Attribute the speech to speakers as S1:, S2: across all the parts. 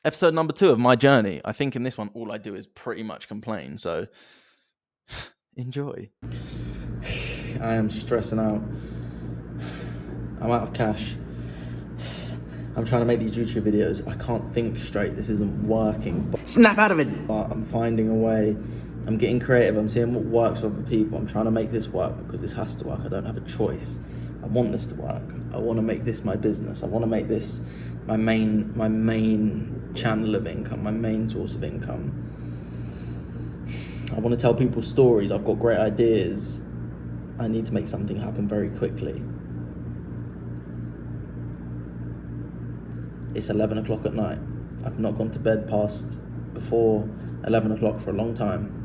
S1: episode number 2 of my journey. I think in this one, all I do is pretty much complain. So enjoy.
S2: I am stressing out. I'm out of cash. I'm trying to make these YouTube videos. I can't think straight. This isn't working. But
S1: Snap out of it.
S2: But I'm finding a way. I'm getting creative. I'm seeing what works for other people. I'm trying to make this work because this has to work. I don't have a choice. I want this to work. I want to make this my business. I want to make this my main channel of income, my main source of income. I want to tell people stories. I've got great ideas. I need to make something happen very quickly. It's 11 o'clock at night. I've not gone to bed past before 11 o'clock for a long time.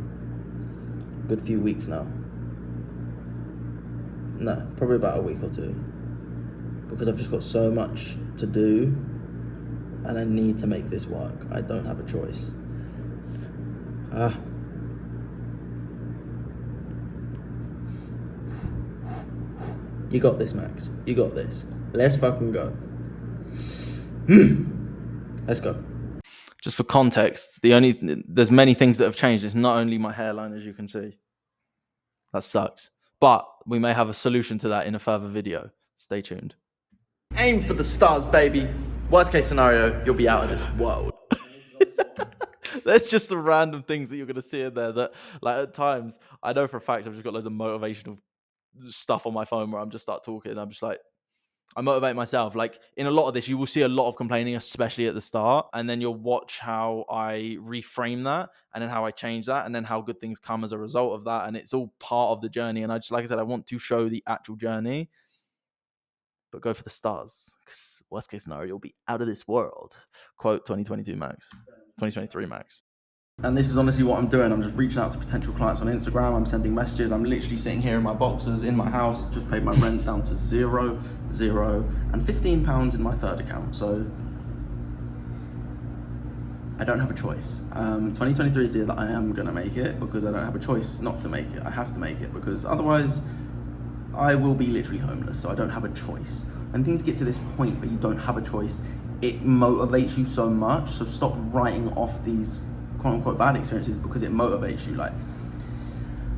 S2: A good few weeks now. No, probably about a week or two. Because I've just got so much to do and I need to make this work. I don't have a choice. You got this, Max. You got this. Let's fucking go. Let's go.
S1: Just for context, there's many things that have changed. It's not only my hairline, as you can see. That sucks. But we may have a solution to that in a further video. Stay tuned.
S2: Aim for the stars, baby. Worst case scenario, you'll be out of this world.
S1: There's just some random things that you're going to see in there that, like, at times, I know for a fact I've just got loads of motivational stuff on my phone where I'm just start talking and I'm just like, I motivate myself. Like, in a lot of this, you will see a lot of complaining, especially at the start. And then you'll watch how I reframe that and then how I change that and then how good things come as a result of that. And it's all part of the journey. And I just, like I said, I want to show the actual journey, but go for the stars. Because worst case scenario, you'll be out of this world. Quote 2022 Max. 2023 Max.
S2: And this is honestly what I'm doing. I'm just reaching out to potential clients on Instagram. I'm sending messages. I'm literally sitting here in my boxers in my house. Just paid my rent down to 0, and £15 in my third account. So I don't have a choice. 2023 is the year that I am going to make it because I don't have a choice not to make it. I have to make it because otherwise I will be literally homeless. So I don't have a choice. When things get to this point where you don't have a choice, it motivates you so much. So stop writing off these quote-unquote bad experiences because it motivates you. Like,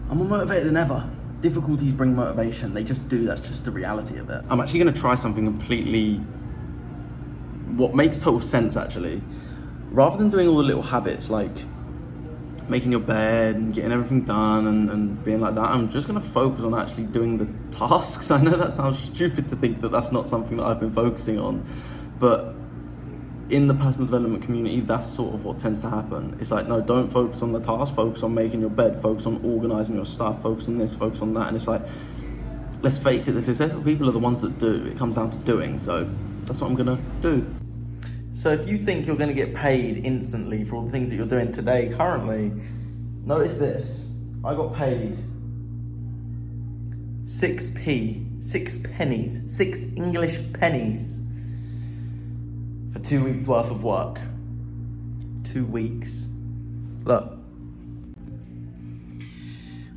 S2: I'm more motivated than ever. Difficulties bring motivation. They just do. That's just the reality of it. I'm actually going to try something completely, what makes total sense actually. Rather than doing all the little habits like making your bed and getting everything done and being like that, I'm just going to focus on actually doing the tasks. I know that sounds stupid to think that that's not something that I've been focusing on, but in the personal development community, that's sort of what tends to happen. It's like, no, don't focus on the task, focus on making your bed, focus on organizing your stuff, focus on this, focus on that. And it's like, let's face it, the successful people are the ones that do. It comes down to doing. So that's what I'm gonna do. So if you think you're gonna get paid instantly for all the things that you're doing today, currently, notice this. I got paid 6p, 6 pennies, 6 English pennies for 2 weeks worth of work. 2 weeks. Look.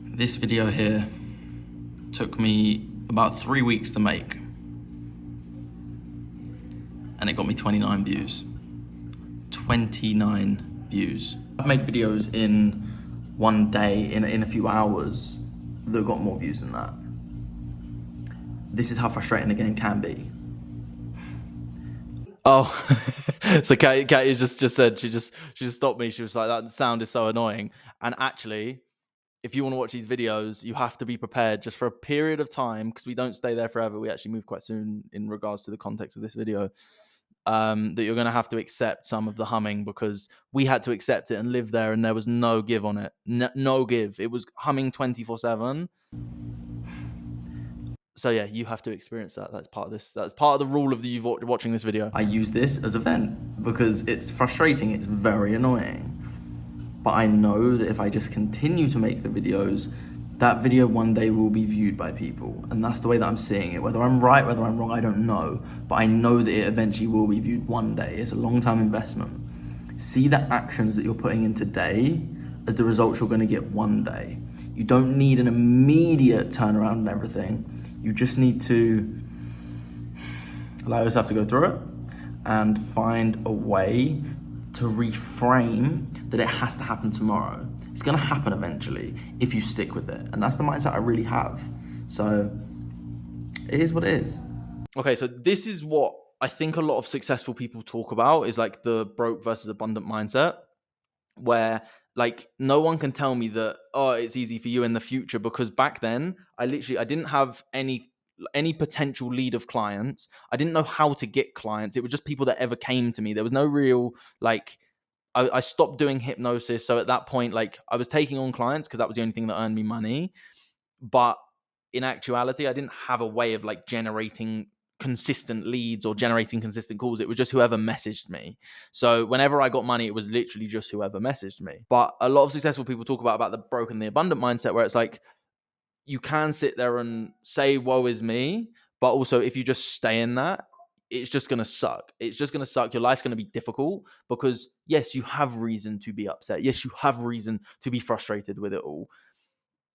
S2: This video here took me about 3 weeks to make. And it got me 29 views. 29 views. I've made videos in one day, in a few hours, that got more views than that. This is how frustrating the game can be.
S1: Oh, so Katie just said, she just stopped me. She was like, that sound is so annoying. And actually, if you want to watch these videos, you have to be prepared just for a period of time, because we don't stay there forever. We actually move quite soon in regards to the context of this video, that you're going to have to accept some of the humming, because we had to accept it and live there, and there was no give on it. No give. It was humming 24/7. So yeah, you have to experience that. That's part of this. That's part of the rule of you watching this video.
S2: I use this as a vent because it's frustrating. It's very annoying. But I know that if I just continue to make the videos, that video one day will be viewed by people. And that's the way that I'm seeing it. Whether I'm right, whether I'm wrong, I don't know. But I know that it eventually will be viewed one day. It's a long-term investment. See the actions that you're putting in today as the results you're going to get one day. You don't need an immediate turnaround and everything. You just need to allow yourself to go through it and find a way to reframe that it has to happen tomorrow. It's gonna happen eventually if you stick with it. And that's the mindset I really have. So it is what it is.
S1: Okay, so this is what I think a lot of successful people talk about, is like the broke versus abundant mindset, where like no one can tell me that, oh, it's easy for you in the future, because back then I didn't have any potential lead of clients. I didn't know how to get clients. It was just people that ever came to me. There was no real like I stopped doing hypnosis. So at that point, like I was taking on clients because that was the only thing that earned me money. But in actuality, I didn't have a way of like generating consistent leads or generating consistent calls. It was just whoever messaged me. So whenever I got money, it was literally just whoever messaged me. But a lot of successful people talk about the broken, the abundant mindset, where it's like you can sit there and say, woe is me. But also if you just stay in that, it's just going to suck. It's just going to suck. Your life's going to be difficult because yes, you have reason to be upset. Yes, you have reason to be frustrated with it all.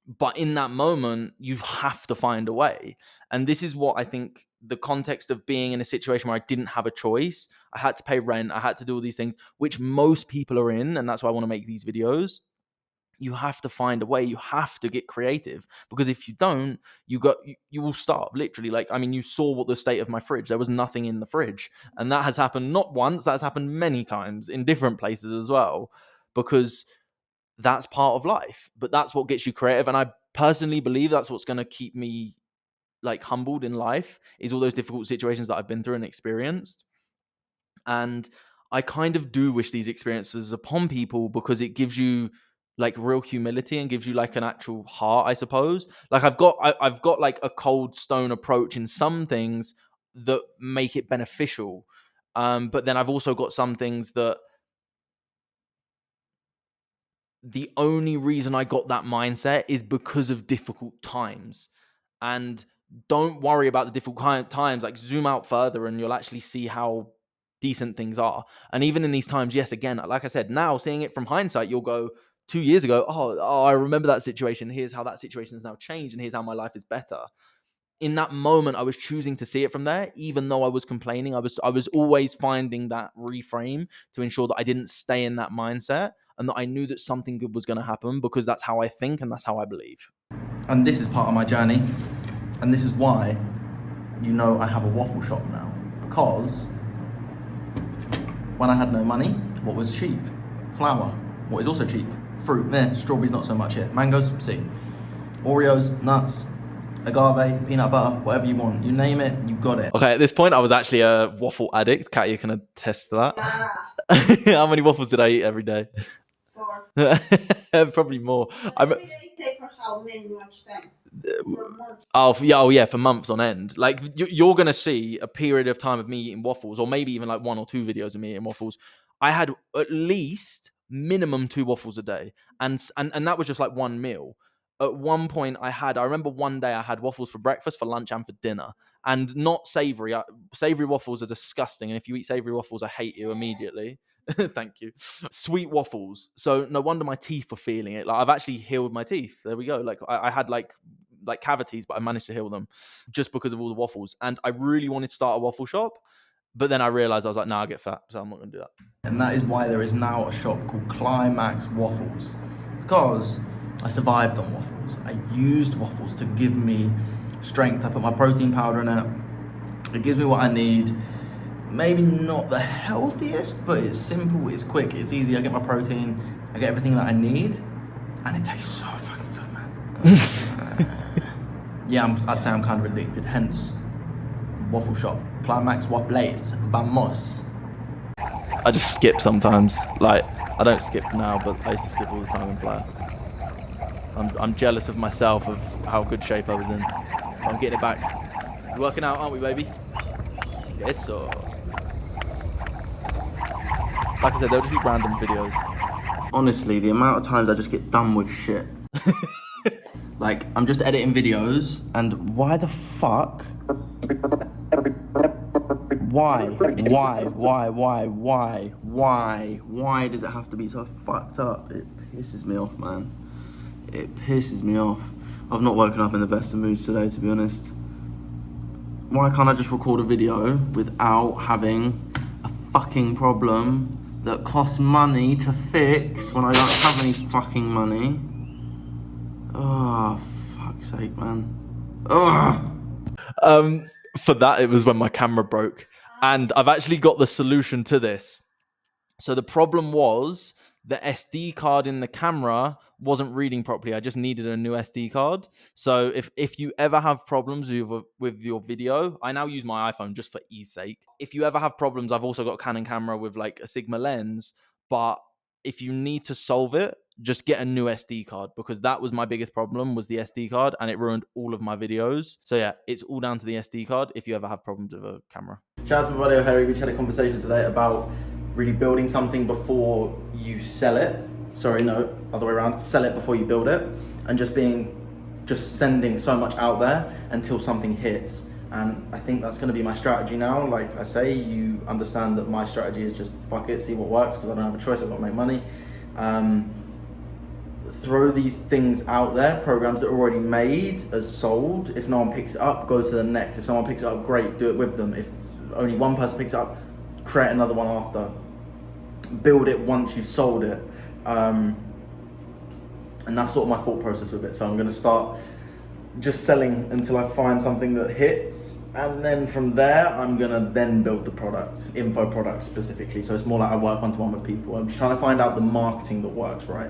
S1: But in that moment, you have to find a way. And this is what I think the context of being in a situation where I didn't have a choice. I had to pay rent. I had to do all these things, which most people are in. And that's why I want to make these videos. You have to find a way. You have to get creative, because if you don't, you will starve, literally. Like, I mean, you saw what the state of my fridge. There was nothing in the fridge. And that has happened not once, that's happened many times in different places as well, because that's part of life. But that's what gets you creative. And I personally believe that's what's going to keep me like humbled in life, is all those difficult situations that I've been through and experienced. And I kind of do wish these experiences upon people, because it gives you like real humility and gives you like an actual heart, I suppose. Like I've got like a cold stone approach in some things that make it beneficial. But then I've also got some things that the only reason I got that mindset is because of difficult times. And don't worry about the difficult times, like zoom out further and you'll actually see how decent things are. And even in these times, yes, again, like I said, now seeing it from hindsight, you'll go 2 years ago, oh, I remember that situation. Here's how that situation has now changed, and here's how my life is better. In that moment, I was choosing to see it from there, even though I was complaining. I was always finding that reframe to ensure that I didn't stay in that mindset, and that I knew that something good was going to happen, because that's how I think and that's how I believe.
S2: And this is part of my journey. And this is why, I have a waffle shop now. Because when I had no money, what was cheap? Flour. What is also cheap? Fruit. Strawberries not so much here. Mangoes, see. Oreos, nuts, agave, peanut butter, whatever you want. You name it, you got it.
S1: Okay, at this point, I was actually a waffle addict. Kat, you can attest to that. How many waffles did I eat every day?
S3: 4.
S1: Probably more.
S3: Every day take for how much time? For months.
S1: Oh yeah, for months on end. Like you're gonna see a period of time of me eating waffles, or maybe even like 1 or 2 videos of me eating waffles. I had at least minimum 2 waffles a day, and that was just like one meal. At one point, I remember one day I had waffles for breakfast, for lunch, and for dinner, and not savory. Savory waffles are disgusting, and if you eat savory waffles, I hate you immediately. Thank you. Sweet waffles. So no wonder my teeth were feeling it. Like I've actually healed my teeth. There we go. Like I had like cavities, but I managed to heal them just because of all the waffles. And I really wanted to start a waffle shop, but then I realized I was like, nah, I get fat, so I'm not going to do that.
S2: And that is why there is now a shop called Climax Waffles, because I survived on waffles. I used waffles to give me strength. I put my protein powder in it. It gives me what I need. Maybe not the healthiest, but it's simple, it's quick, it's easy. I get my protein, I get everything that I need, and it tastes so fucking good, man. Yeah, I'd say I'm kind of addicted, hence waffle shop. Climax Waffles, vamos.
S1: I just skip sometimes. Like, I don't skip now, but I used to skip all the time in Playa. I'm jealous of myself, of how good shape I was in. I'm getting it back. We're working out, aren't we, baby? Yes, sir. Like I said, they'll just be random videos.
S2: Honestly, the amount of times I just get done with shit. Like, I'm just editing videos, and why the fuck? Why does it have to be so fucked up? It pisses me off, man. It pisses me off. I've not woken up in the best of moods today, to be honest. Why can't I just record a video without having a fucking problem that costs money to fix when I don't have any fucking money. Oh, fuck's sake, man. Oh.
S1: For that, it was when my camera broke. And I've actually got the solution to this. So the problem was the SD card in the camera wasn't reading properly. I just needed a new SD card. So if you ever have problems with your video, I now use my iPhone just for ease sake. If you ever have problems, I've also got a Canon camera with like a Sigma lens. But if you need to solve it, just get a new SD card, because that was my biggest problem, was the SD card, and it ruined all of my videos. So yeah, it's all down to the SD card if you ever have problems with a camera.
S2: Shout out to my buddy Harry. We just had a conversation today about really building something before you sell it. Sorry, no, other way around. Sell it before you build it, and just sending so much out there until something hits. And I think that's going to be my strategy now. Like I say, you understand that my strategy is just fuck it, see what works, because I don't have a choice. I've got to make money. Throw these things out there, programs that are already made as sold. If no one picks it up, go to the next. If someone picks it up, great, do it with them. If only one person picks it up, create another one after. Build it once you've sold it. And that's sort of my thought process with it. So I'm going to start just selling until I find something that hits, and then from there I'm going to then build the product, info product specifically. So it's more like I work one-to-one with people. I'm just trying to find out the marketing that works, right?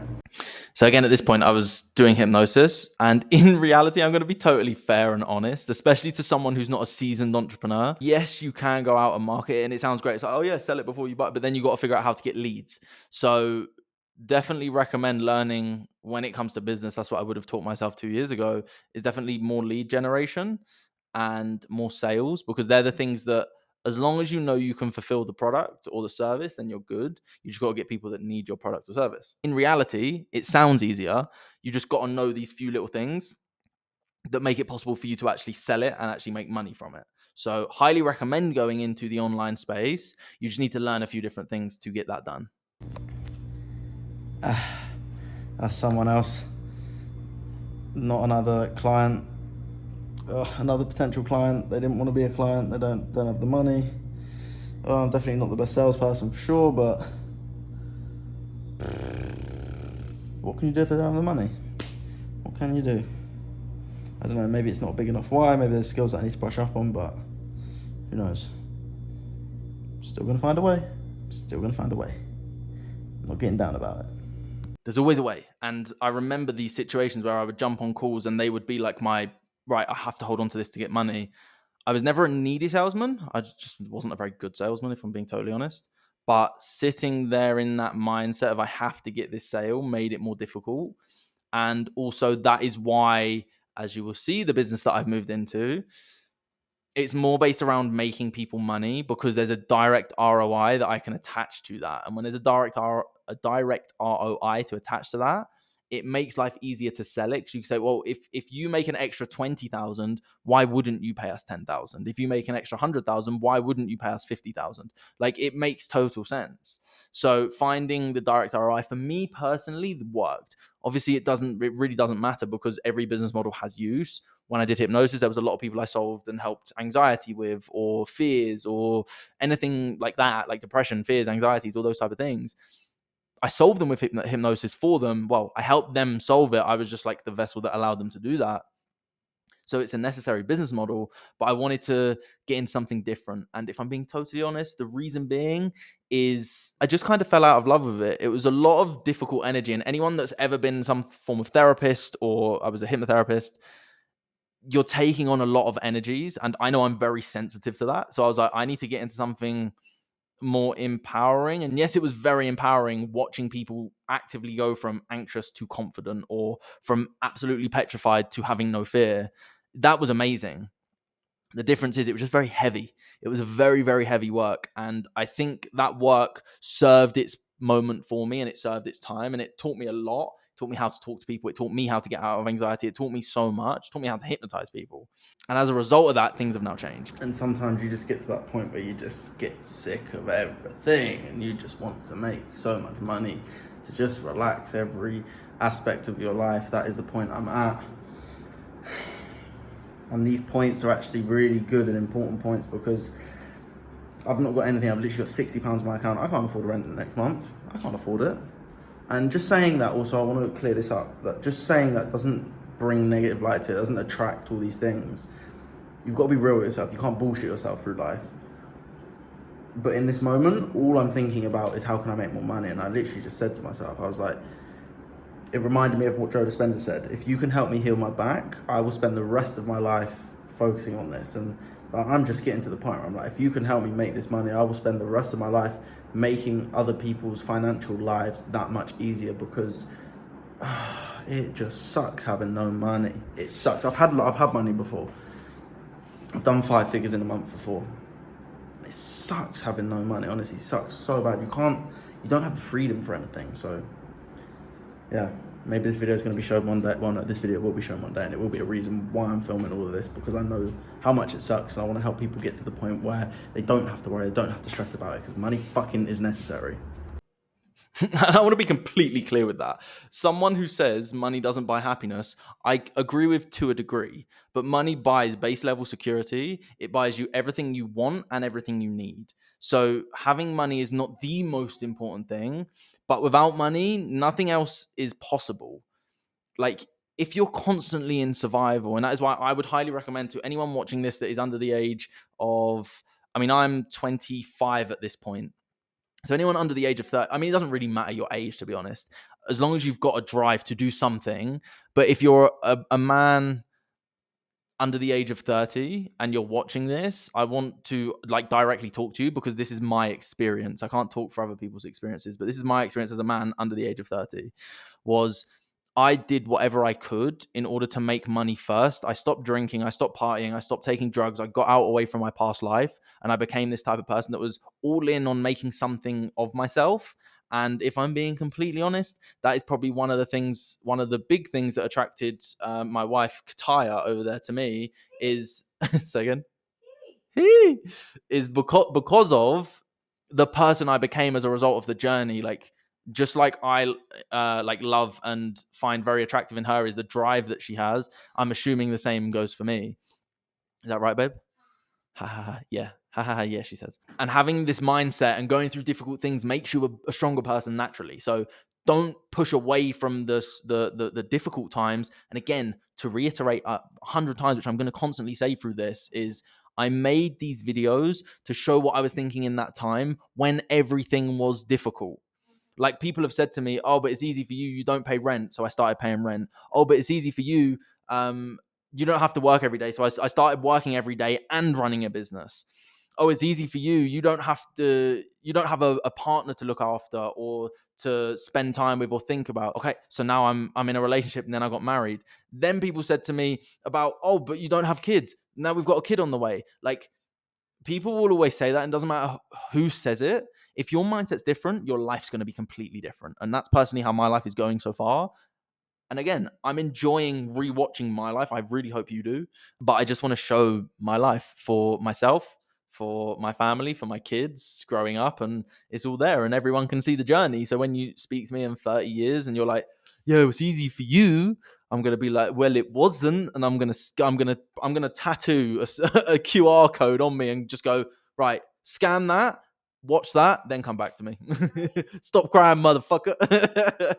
S1: So again, at this point, I was doing hypnosis, and in reality, I'm going to be totally fair and honest, especially to someone who's not a seasoned entrepreneur. Yes, you can go out and market it, and it sounds great. It's like, oh yeah, sell it before you buy it, but then you got to figure out how to get leads. So definitely recommend learning when it comes to business. That's what I would have taught myself 2 years ago, is definitely more lead generation and more sales, because they're the things that, as long as you know you can fulfill the product or the service, then you're good. You just got to get people that need your product or service. In reality, it sounds easier. You just got to know these few little things that make it possible for you to actually sell it and actually make money from it. So highly recommend going into the online space. You just need to learn a few different things to get that done.
S2: That's someone else, not another client. Another potential client. They didn't want to be a client. They don't have the money. I'm definitely not the best salesperson for sure, but what can you do if they don't have the money? What can you do? I don't know, maybe it's not a big enough why, maybe there's skills that I need to brush up on, but who knows? Still gonna find a way. I'm not getting down about it.
S1: There's always a way. And I remember these situations where I would jump on calls and they would be like, right, I have to hold on to this to get money. I was never a needy salesman. I just wasn't a very good salesman, if I'm being totally honest. But sitting there in that mindset of I have to get this sale made it more difficult. And also that is why, as you will see, the business that I've moved into, it's more based around making people money, because there's a direct ROI that I can attach to that. And when there's a direct ROI to attach to that, it makes life easier to sell it. Because you can say, well, if you make an extra 20,000, why wouldn't you pay us 10,000? If you make an extra 100,000, why wouldn't you pay us 50,000? Like, it makes total sense. So finding the direct ROI for me personally worked. Obviously, it really doesn't matter, because every business model has use. When I did hypnosis, there was a lot of people I solved and helped anxiety with, or fears, or anything like that, like depression, fears, anxieties, all those type of things. I solved them with hypnosis for them. Well, I helped them solve it. I was just like the vessel that allowed them to do that. So it's a necessary business model, but I wanted to get in something different. And if I'm being totally honest, the reason being is I just kind of fell out of love with it. It was a lot of difficult energy. And anyone that's ever been some form of therapist, or I was a hypnotherapist, you're taking on a lot of energies. And I know I'm very sensitive to that. So I was like, I need to get into something more empowering. And yes, it was very empowering watching people actively go from anxious to confident, or from absolutely petrified to having no fear. That was amazing. The difference is it was just very heavy. It was a very, very heavy work. And I think that work served its moment for me, and it served its time, and it taught me a lot. It taught me how to talk to people. It taught me how to get out of anxiety. It taught me so much. It taught me how to hypnotize people. And as a result of that, things have now changed.
S2: And sometimes you just get to that point where you just get sick of everything, and you just want to make so much money to just relax every aspect of your life. That is the point I'm at. And these points are actually really good and important points, because I've not got anything. I've literally got £60 in my account. I can't afford rent next month. I can't afford it. And just saying that, also, I want to clear this up, that just saying that doesn't bring negative light to it, doesn't attract all these things. You've got to be real with yourself. You can't bullshit yourself through life. But in this moment, all I'm thinking about is how can I make more money? And I literally just said to myself, I was like, it reminded me of what Joe Dispenza said. If you can help me heal my back, I will spend the rest of my life focusing on this. And I'm just getting to the point where I'm like, if you can help me make this money, I will spend the rest of my life making other people's financial lives that much easier, because it just sucks having no money. It sucks. I've had money before. I've done 5 figures in a month before. It sucks having no money. Honestly, it sucks so bad. You don't have the freedom for anything. So yeah, maybe this video is going to be shown one day. Well, no, this video will be shown one day, and it will be a reason why I'm filming all of this, because I know how much it sucks, and I want to help people get to the point where they don't have to worry, they don't have to stress about it, because money fucking is necessary.
S1: I want to be completely clear with that. Someone who says money doesn't buy happiness, I agree with to a degree, but money buys base level security. It buys you everything you want and everything you need. So having money is not the most important thing, but without money, nothing else is possible. Like, if you're constantly in survival, and that is why I would highly recommend to anyone watching this that is under the age of, I mean, I'm 25 at this point. So anyone under the age of 30, I mean, it doesn't really matter your age, to be honest, as long as you've got a drive to do something. But if you're a man under the age of 30 and you're watching this, I want to like directly talk to you, because this is my experience. I can't talk for other people's experiences, but this is my experience as a man under the age of 30. Was I did whatever I could in order to make money first. I stopped drinking, I stopped partying, I stopped taking drugs. I got out away from my past life, and I became this type of person that was all in on making something of myself. And if I'm being completely honest, that is probably one of the big things that attracted my wife Kataya over there to me is say again, is because of the person I became as a result of the journey. Like, just like I like love and find very attractive in her is the drive that she has. I'm assuming the same goes for me. Is that right, babe? Ha ha ha. Yeah. Ha ha ha. Yeah, she says. And having this mindset and going through difficult things makes you a stronger person naturally. So don't push away from the difficult times. And again, to reiterate 100 times, which I'm going to constantly say through this, is I made these videos to show what I was thinking in that time when everything was difficult. Like, people have said to me, oh, but it's easy for you. You don't pay rent. So I started paying rent. Oh, but it's easy for you. You don't have to work every day. So I started working every day and running a business. Oh, it's easy for you. You don't have a partner to look after or to spend time with or think about. Okay, so now I'm in a relationship, and then I got married. Then people said to me about, oh, but you don't have kids. Now we've got a kid on the way. Like, people will always say that, and it doesn't matter who says it. If your mindset's different, your life's going to be completely different. And that's personally how my life is going so far. And again, I'm enjoying rewatching my life. I really hope you do. But I just want to show my life for myself, for my family, for my kids growing up. And it's all there, and everyone can see the journey. So when you speak to me in 30 years and you're like, yeah, it was easy for you, I'm gonna be like, well, it wasn't, and I'm gonna tattoo a QR code on me and just go, right, scan that, watch that, then come back to me. Stop crying, motherfucker.